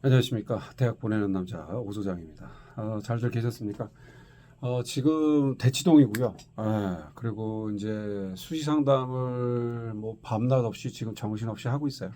안녕하십니까. 대학 보내는 남자 오소장입니다. 잘들 계셨습니까? 지금 대치동이고요. 그리고 이제 수시 상담을 뭐 밤낮 없이 지금 정신없이 하고 있어요.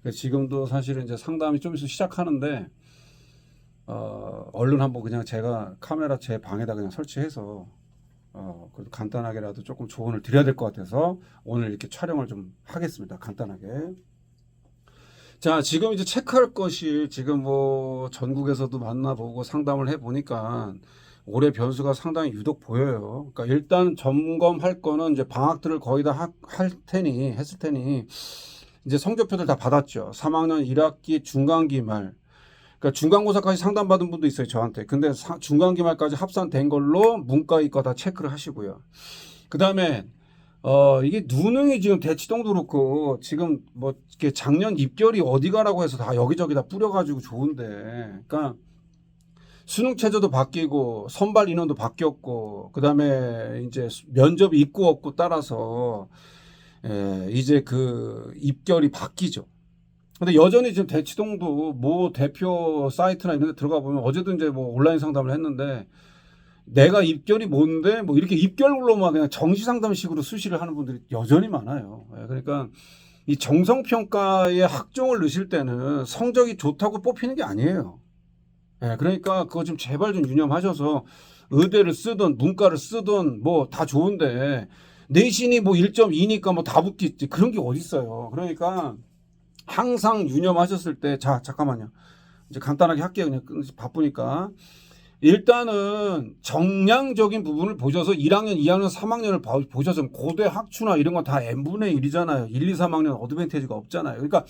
그러니까 지금도 사실은 이제 상담이 좀 있으면 시작하는데 얼른 한번 그냥 제가 카메라 제 방에다 그냥 설치해서 그래도 간단하게라도 조금 조언을 드려야 될 것 같아서 오늘 이렇게 촬영을 좀 하겠습니다. 간단하게. 자, 지금 이제 체크할 것이 지금 뭐 전국에서도 만나보고 상담을 해보니까 올해 변수가 상당히 유독 보여요. 그러니까 일단 점검할 거는 이제 방학들을 거의 다 했을 테니 이제 성적표들 다 받았죠. 3학년 1학기 중간기 말. 그러니까 중간고사까지 상담받은 분도 있어요, 저한테. 근데 중간기 말까지 합산된 걸로 문과 이과 다 체크를 하시고요. 그 다음에 이게 누능이 지금 대치동도 그렇고 지금 뭐 이렇게 작년 입결이 어디 가라고 해서 다 여기저기 다 뿌려가지고 좋은데, 그러니까 수능 체제도 바뀌고 선발 인원도 바뀌었고 그다음에 이제 면접 있고 없고 따라서 이제 그 입결이 바뀌죠. 근데 여전히 지금 대치동도 뭐 대표 사이트나 이런 데 들어가 보면 어제도 이제 뭐 온라인 상담을 했는데 내가 입결이 뭔데 뭐 이렇게 입결로만 그냥 정시 상담식으로 수시를 하는 분들이 여전히 많아요. 그러니까 이 정성평가에 학종을 넣으실 때는 성적이 좋다고 뽑히는 게 아니에요. 그러니까 그거 좀 제발 좀 유념하셔서 의대를 쓰든 문과를 쓰든 뭐 다 좋은데 내신이 뭐 1.2니까 뭐 다 붙겠지, 그런 게 어딨어요. 그러니까 항상 유념하셨을 때, 자, 잠깐만요. 이제 간단하게 할게요. 그냥 바쁘니까. 일단은 정량적인 부분을 보셔서 1학년, 2학년, 3학년을 보셔서 고대 학추나 이런 건 다 n분의 1이잖아요. 1, 2, 3학년 어드밴티지가 없잖아요. 그러니까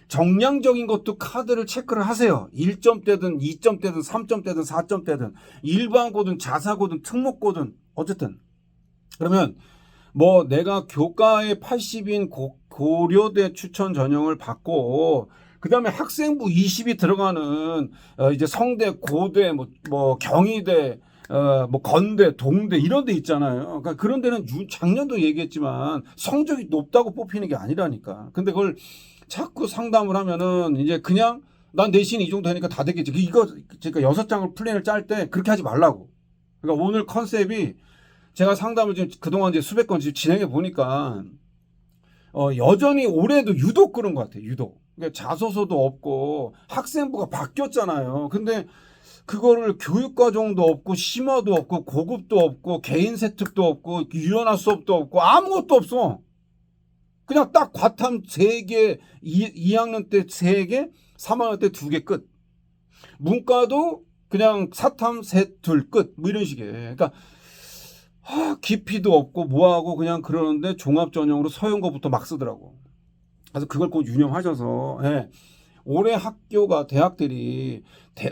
정량적인 것도 카드를 체크를 하세요. 1점대든 2점대든 3점대든 4점대든 일반고든 자사고든 특목고든 어쨌든. 그러면 뭐 내가 교과에 80인 고려대 추천 전형을 받고 그다음에 학생부 20이 들어가는 이제 성대, 고대, 뭐 경희대, 뭐 건대, 동대 이런 데 있잖아요. 그러니까 그런 데는 작년도 얘기했지만 성적이 높다고 뽑히는 게 아니라니까. 근데 그걸 자꾸 상담을 하면은 이제 그냥 난 내신 이 정도 되니까 다 되겠지. 이거 그러니까 6장을 플랜을 짤 때 그렇게 하지 말라고. 그러니까 오늘 컨셉이 제가 상담을 지금 그동안 이제 수백 건 진행해 보니까 여전히 올해도 유독 그런 것 같아요. 유독. 그러니까 자소서도 없고 학생부가 바뀌었잖아요. 근데 그거를 교육과정도 없고 심화도 없고 고급도 없고 개인 세특도 없고 유연화 수업도 없고 아무것도 없어. 그냥 딱 과탐 3개, 2학년 때 3개, 3학년 때 2개 끝. 문과도 그냥 사탐 셋, 둘 끝. 뭐 이런 식이에요. 그러니까 깊이도 없고 뭐하고 그냥 그러는데 종합전형으로 서영거부터 막 쓰더라고. 그래서 그걸 꼭 유념하셔서 올해 학교가 대학들이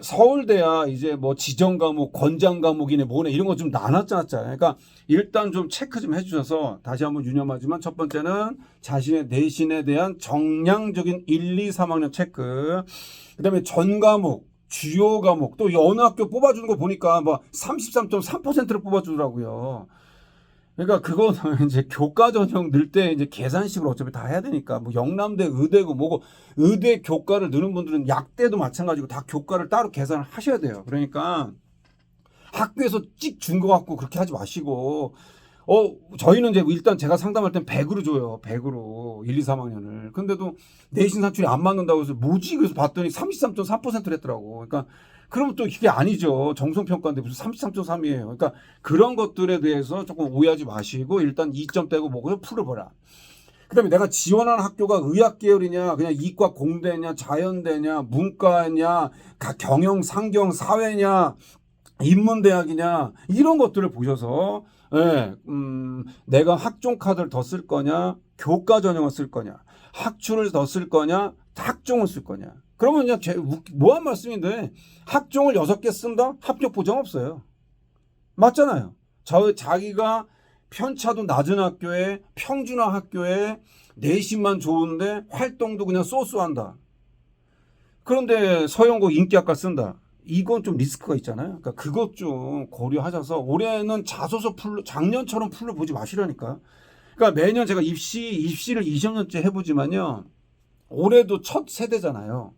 서울대야 이제 뭐 지정 과목, 권장 과목이네 뭐네 이런 거 좀 나눴잖아요. 그러니까 일단 좀 체크 좀 해주셔서 다시 한번 유념하지만 첫 번째는 자신의 내신에 대한 정량적인 1, 2, 3학년 체크. 그다음에 전 과목, 주요 과목 또 어느 학교 뽑아주는 거 보니까 뭐 33.3%를 뽑아주더라고요. 그러니까 그거는 이제 교과 전형 넣을 때 이제 계산식으로 어차피 다 해야 되니까 뭐 영남대 의대고 뭐고 의대 교과를 넣는 분들은 약대도 마찬가지고 다 교과를 따로 계산을 하셔야 돼요. 그러니까 학교에서 찍 준 거 갖고 그렇게 하지 마시고 저희는 이제 일단 제가 상담할 땐 100으로 줘요. 100으로 1, 2, 3학년을. 근데도 내신 산출이 안 맞는다고 해서 뭐지? 그래서 봤더니 33.3%를 했더라고. 그러니까 그러면 또 이게 아니죠. 정성평가인데 무슨 33.3이에요. 그러니까 그런 것들에 대해서 조금 오해하지 마시고 일단 2점 떼고 뭐고 풀어보라. 그 다음에 내가 지원하는 학교가 의학 계열이냐, 그냥 이과 공대냐, 자연대냐, 문과냐, 경영, 상경, 사회냐, 인문대학이냐 이런 것들을 보셔서 내가 학종 카드를 더 쓸 거냐, 교과 전형을 쓸 거냐, 학추를 더 쓸 거냐, 학종을 쓸 거냐. 그러면 그냥 뭐한 말씀인데 학종을 6개 쓴다? 합격 보장 없어요. 맞잖아요. 자기가 편차도 낮은 학교에 평준화 학교에 내신만 좋은데 활동도 그냥 쏘쏘한다. 그런데 서영고 인기학과 쓴다. 이건 좀 리스크가 있잖아요. 그러니까 그것 좀 고려하셔서 올해는 자소서 작년처럼 풀로 보지 마시라니까. 그러니까 매년 제가 입시를 20년째 해보지만요. 올해도 첫 세대잖아요.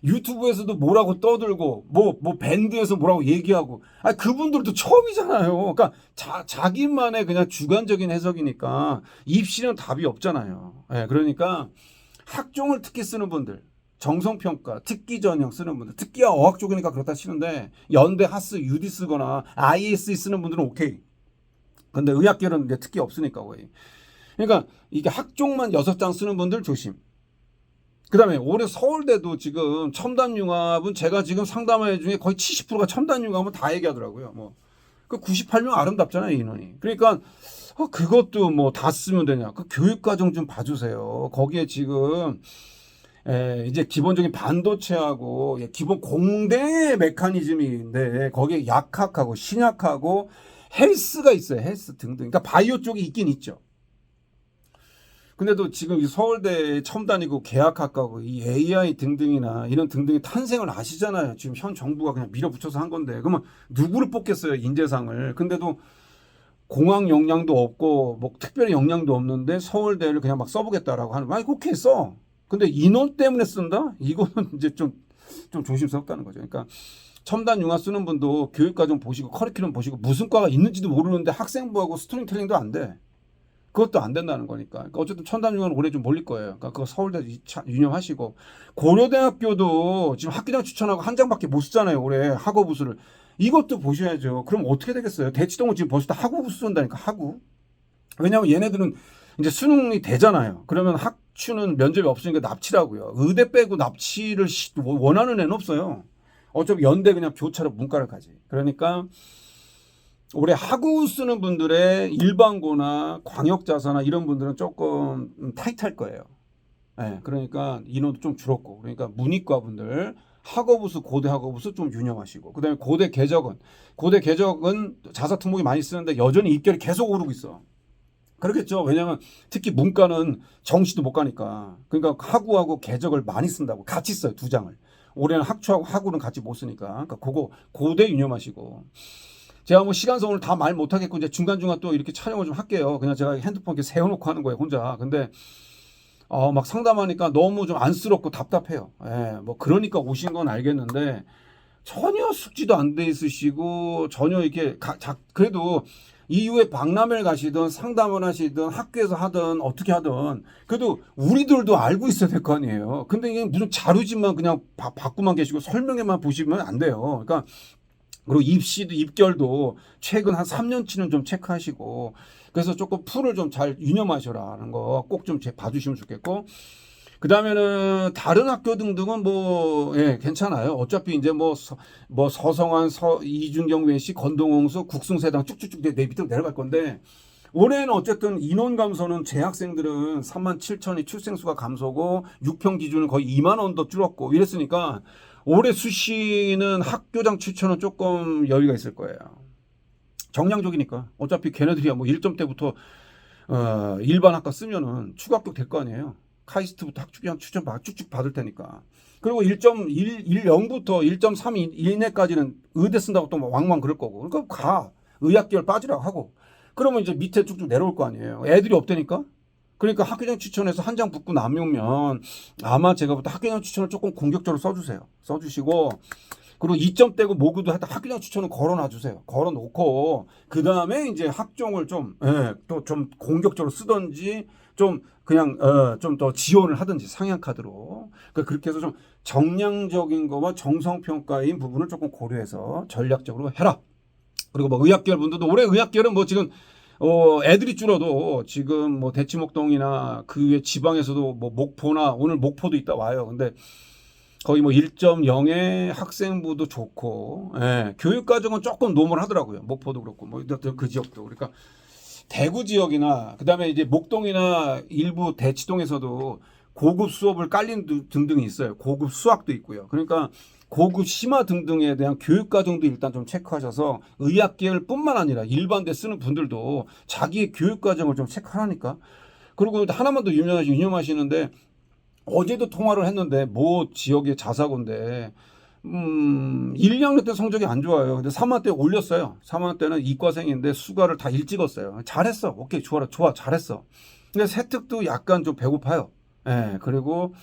유튜브에서도 뭐라고 떠들고 뭐 밴드에서 뭐라고 얘기하고 그분들도 처음이잖아요. 그러니까 자기만의 그냥 주관적인 해석이니까 입시는 답이 없잖아요. 예, 그러니까 학종을 특기 쓰는 분들, 정성평가, 특기 전형 쓰는 분들, 특기와 어학 쪽이니까 그렇다 치는데 연대, 하스, 유디 쓰거나 ISE 쓰는 분들은 오케이. 근데 의학계는 이제 특기 없으니까 거의. 그러니까 이게 학종만 6장 쓰는 분들 조심. 그 다음에 올해 서울대도 지금 첨단융합은 제가 지금 상담회 중에 거의 70%가 첨단융합은 다 얘기하더라고요. 뭐. 그 98명 아름답잖아요, 인원이. 그러니까 그것도 뭐 다 쓰면 되냐. 그 교육과정 좀 봐주세요. 거기에 지금 이제 기본적인 반도체하고 기본 공대 메커니즘인데 거기에 약학하고 신약하고 헬스가 있어요. 헬스 등등. 그러니까 바이오 쪽이 있긴 있죠. 근데도 지금 이 서울대 첨단이고 계약학과고 이 AI 등등이나 이런 등등의 탄생을 아시잖아요. 지금 현 정부가 그냥 밀어붙여서 한 건데 그러면 누구를 뽑겠어요, 인재상을. 근데도 공학 역량도 없고 뭐 특별히 역량도 없는데 서울대를 그냥 막 써보겠다라고 하는. 아니 오케이 써. 근데 인원 때문에 쓴다? 이거는 이제 좀 조심스럽다는 거죠. 그러니까 첨단 융합 쓰는 분도 교육과정 보시고 커리큘럼 보시고 무슨 과가 있는지도 모르는데 학생부하고 스토리텔링도 안 돼. 그것도 안 된다는 거니까. 그러니까 어쨌든 첨단융합은 올해 좀 몰릴 거예요. 그러니까 그거 서울대 유념하시고 고려대학교도 지금 학기장 추천하고 한 장밖에 못 쓰잖아요. 올해 학업우수를. 이것도 보셔야죠. 그럼 어떻게 되겠어요? 대치동은 지금 벌써 다 학우부수 쓴다니까 학우. 왜냐하면 얘네들은 이제 수능이 되잖아요. 그러면 학추는 면접이 없으니까 납치라고요. 의대 빼고 납치를 원하는 애는 없어요. 어차피 연대 그냥 교차로 문과를 가지. 그러니까 올해 학우 쓰는 분들의 일반고나 광역자사나 이런 분들은 조금 타이트할 거예요. 네, 그러니까 인원도 좀 줄었고. 그러니까 문이과 분들 학업우수, 고대 학업우수 좀 유념하시고. 그다음에 고대 개적은 자사 특목이 많이 쓰는데 여전히 입결이 계속 오르고 있어. 그렇겠죠. 왜냐하면 특히 문과는 정시도 못 가니까. 그러니까 학우하고 개적을 많이 쓴다고. 같이 써요, 2장을. 올해는 학추하고 학우는 같이 못 쓰니까. 그러니까 그거 고대 유념하시고. 제가 뭐 시간성을 다 말 못하겠고 이제 중간중간 또 이렇게 촬영을 좀 할게요. 그냥 제가 핸드폰 이렇게 세워놓고 하는 거예요, 혼자. 근데 막 상담하니까 너무 좀 안쓰럽고 답답해요. 예, 뭐 그러니까 오신 건 알겠는데 전혀 숙지도 안 돼 있으시고 전혀 이렇게 그래도 이후에 박람회를 가시든 상담을 하시든 학교에서 하든 어떻게 하든 그래도 우리들도 알고 있어야 될 거 아니에요. 근데 이게 무슨 자료집만 그냥 받고만 계시고 설명회만 보시면 안 돼요. 그러니까 그리고 입결도 최근 한 3년치는 좀 체크하시고 그래서 조금 풀을 좀 잘 유념하셔라는 거 꼭 좀 봐주시면 좋겠고 그 다음에는 다른 학교 등등은 괜찮아요. 어차피 이제 서성환, 이준경, 외시, 건동홍수, 국승세당 쭉쭉쭉 내 밑으로 내려갈 건데 올해는 어쨌든 인원 감소는 재학생들은 37,000이 출생수가 감소고 6평 기준은 거의 2만 원 더 줄었고 이랬으니까 올해 수시는 학교장 추천은 조금 여유가 있을 거예요. 정량적이니까. 어차피 걔네들이야 뭐 1점대부터 일반 학과 쓰면은 추가 합격 될 거 아니에요. 카이스트부터 학교장 추천 쭉쭉 받을 테니까. 그리고 1.10부터 1.3 이내까지는 의대 쓴다고 또 왕왕 그럴 거고. 그러니까 의학계열 빠지라고 하고. 그러면 이제 밑에 쭉쭉 내려올 거 아니에요. 애들이 없다니까. 그러니까 학교장 추천에서 한 장 붙고 남으면 아마 제가부터 학교장 추천을 조금 공격적으로 써주세요. 써주시고 그리고 2점대고 모구도 하여튼 학교장 추천은 걸어놔주세요. 걸어놓고 그 다음에 이제 학종을 또 좀 공격적으로 쓰든지 좀 그냥 좀 더 지원을 하든지 상향 카드로 그렇게 해서 좀 정량적인 거와 정성평가인 부분을 조금 고려해서 전략적으로 해라. 그리고 뭐 의학계열 분들도 올해 의학계열은 뭐 지금 애들이 줄어도 지금 뭐 대치목동이나 그 외 지방에서도 뭐 목포나 오늘 목포도 있다 와요. 근데 거의 뭐 1.0의 학생부도 좋고, 교육과정은 조금 노멀하더라고요. 목포도 그렇고, 뭐 그 지역도. 그러니까 대구 지역이나 그다음에 이제 목동이나 일부 대치동에서도 고급 수업을 깔린 등등이 있어요. 고급 수학도 있고요. 그러니까 고급 심화 등등에 대한 교육과정도 일단 좀 체크하셔서 의학계열뿐만 아니라 일반대 쓰는 분들도 자기의 교육과정을 좀 체크하라니까. 그리고 하나만 더 유념하시는데 어제도 통화를 했는데 뭐 지역의 자사고인데 1, 2학년 때 성적이 안 좋아요. 근데 3학년 때 올렸어요. 3학년 때는 이과생인데 수가를 다 일찍었어요. 잘했어. 오케이 좋아 잘했어. 근데 세특도 약간 좀 배고파요. 예, 그리고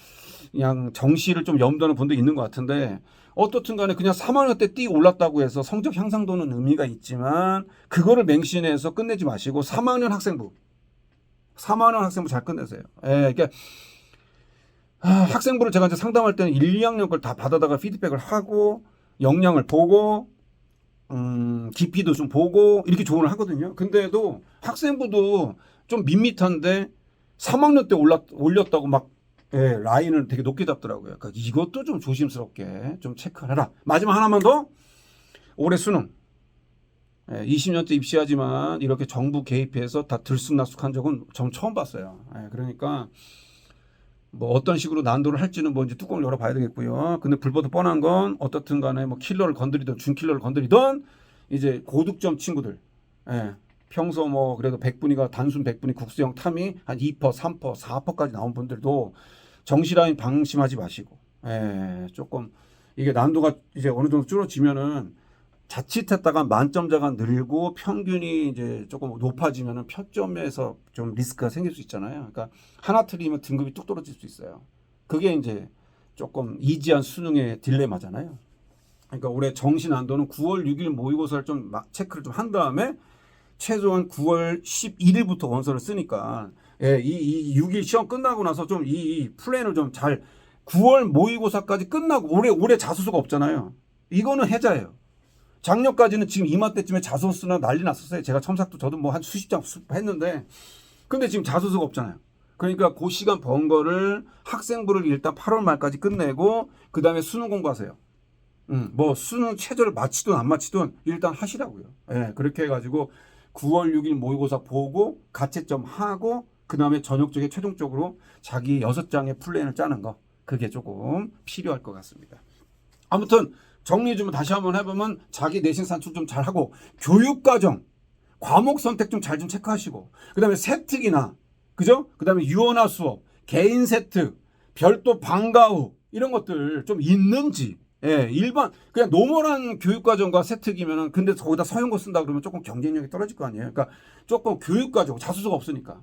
그냥 정시를 좀 염두하는 분도 있는 것 같은데 어떻든 간에 그냥 3학년 때 띠 올랐다고 해서 성적 향상도는 의미가 있지만 그거를 맹신해서 끝내지 마시고 3학년 학생부 잘 끝내세요. 예, 그러니까 학생부를 제가 이제 상담할 때는 1, 2학년 걸 다 받아다가 피드백을 하고 역량을 보고 깊이도 좀 보고 이렇게 조언을 하거든요. 근데도 학생부도 좀 밋밋한데 3학년 때 올렸다고 막 예, 라인을 되게 높게 잡더라고요. 그러니까 이것도 좀 조심스럽게 좀 체크를 해라. 마지막 하나만 더. 올해 수능. 예, 20년째 입시하지만 이렇게 정부 개입해서 다 들쑥날쑥한 적은 전 처음 봤어요. 예, 그러니까 뭐 어떤 식으로 난도를 할지는 뭐 이제 뚜껑을 열어봐야 되겠고요. 근데 불보듯 뻔한 건 어떻든 간에 뭐 킬러를 건드리든 준킬러를 건드리든 이제 고득점 친구들. 예, 평소 뭐 그래도 100분위가 단순 100분위 국수형 탐이 한 2%, 3%, 4%까지 나온 분들도 정시라인 방심하지 마시고, 예, 조금 이게 난도가 이제 어느 정도 줄어지면은 자칫했다가 만점자가 늘고 평균이 이제 조금 높아지면은 표점에서 좀 리스크가 생길 수 있잖아요. 그러니까 하나 틀리면 등급이 뚝 떨어질 수 있어요. 그게 이제 조금 이지한 수능의 딜레마잖아요. 그러니까 올해 정시 난도는 9월 6일 모의고사를 좀 체크를 좀 한 다음에 최소한 9월 11일부터 원서를 쓰니까 예, 이 6일 시험 끝나고 나서 좀 이 플랜을 좀 잘 9월 모의고사까지 끝나고 올해 자소서가 없잖아요. 이거는 해자예요. 작년까지는 지금 이맘때쯤에 자소서 쓰나 난리 났었어요. 제가 첨삭도 저도 뭐 한 수십 장 했는데 근데 지금 자소서가 없잖아요. 그러니까 그 시간 번 거를 학생부를 일단 8월 말까지 끝내고 그 다음에 수능 공부하세요. 뭐 수능 최저를 마치든 안 마치든 일단 하시라고요. 예, 그렇게 해가지고 9월 6일 모의고사 보고 가채점 하고 그 다음에 저녁 쪽에 최종적으로 자기 6장의 플랜을 짜는 거 그게 조금 필요할 것 같습니다. 아무튼 정리해 주면 다시 한번 해보면 자기 내신 산출 좀 잘하고 교육과정 과목 선택 좀 잘 좀 체크하시고 그 다음에 세특이나 그죠? 그 다음에 유언화 수업 개인 세특 별도 방과 후 이런 것들 좀 있는지 예, 일반 그냥 노멀한 교육과정과 세특이면은 근데 거기다 서영고 쓴다 그러면 조금 경쟁력이 떨어질 거 아니에요. 그러니까 조금 교육과정 자소서가 없으니까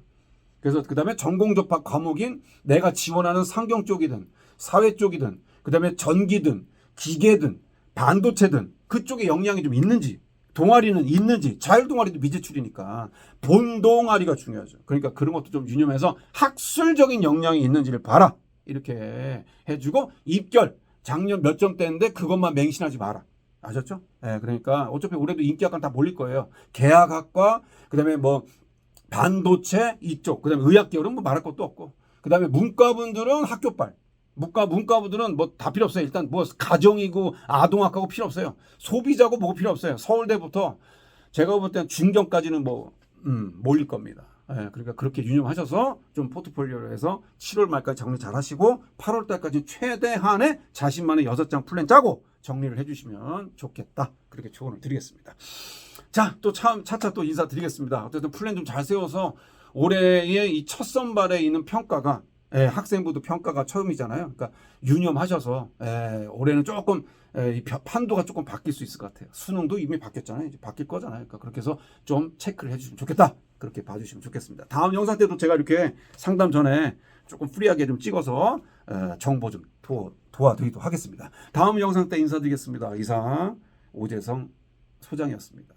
그래서 그 다음에 전공접학 과목인 내가 지원하는 상경 쪽이든 사회 쪽이든 그 다음에 전기든 기계든 반도체든 그쪽에 역량이 좀 있는지 동아리는 있는지 자율동아리도 미제출이니까 본동아리가 중요하죠. 그러니까 그런 것도 좀 유념해서 학술적인 역량이 있는지를 봐라. 이렇게 해주고 입결 작년 몇 점대인데 그것만 맹신하지 마라. 아셨죠? 네, 그러니까 어차피 올해도 인기학과는 다 몰릴 거예요. 계약학과 그다음에 뭐 반도체 이쪽 그다음에 의학 계열은 뭐 말할 것도 없고 그다음에 문과분들은 학교빨 문과부들은 뭐 다 필요 없어요. 일단 뭐 가정이고 아동학하고 필요 없어요. 소비자고 뭐고 필요 없어요. 서울대부터 제가 볼 때는 중경까지는 뭐 몰릴 겁니다. 예, 그러니까 그렇게 유념하셔서 좀 포트폴리오로 해서 7월 말까지 정리 잘 하시고 8월 달까지 최대한의 자신만의 6장 플랜 짜고 정리를 해주시면 좋겠다. 그렇게 조언을 드리겠습니다. 자, 또 차차 또 인사드리겠습니다. 어쨌든 플랜 좀 잘 세워서 올해의 이 첫 선발에 있는 평가가 예, 학생부도 평가가 처음이잖아요. 그러니까 유념하셔서 올해는 조금 이 판도가 조금 바뀔 수 있을 것 같아요. 수능도 이미 바뀌었잖아요. 이제 바뀔 거잖아요. 그러니까 그렇게 해서 좀 체크를 해주시면 좋겠다. 그렇게 봐주시면 좋겠습니다. 다음 영상 때도 제가 이렇게 상담 전에 조금 프리하게 좀 찍어서 정보 좀 도와드리도록 하겠습니다. 다음 영상 때 인사드리겠습니다. 이상 오재성 소장이었습니다.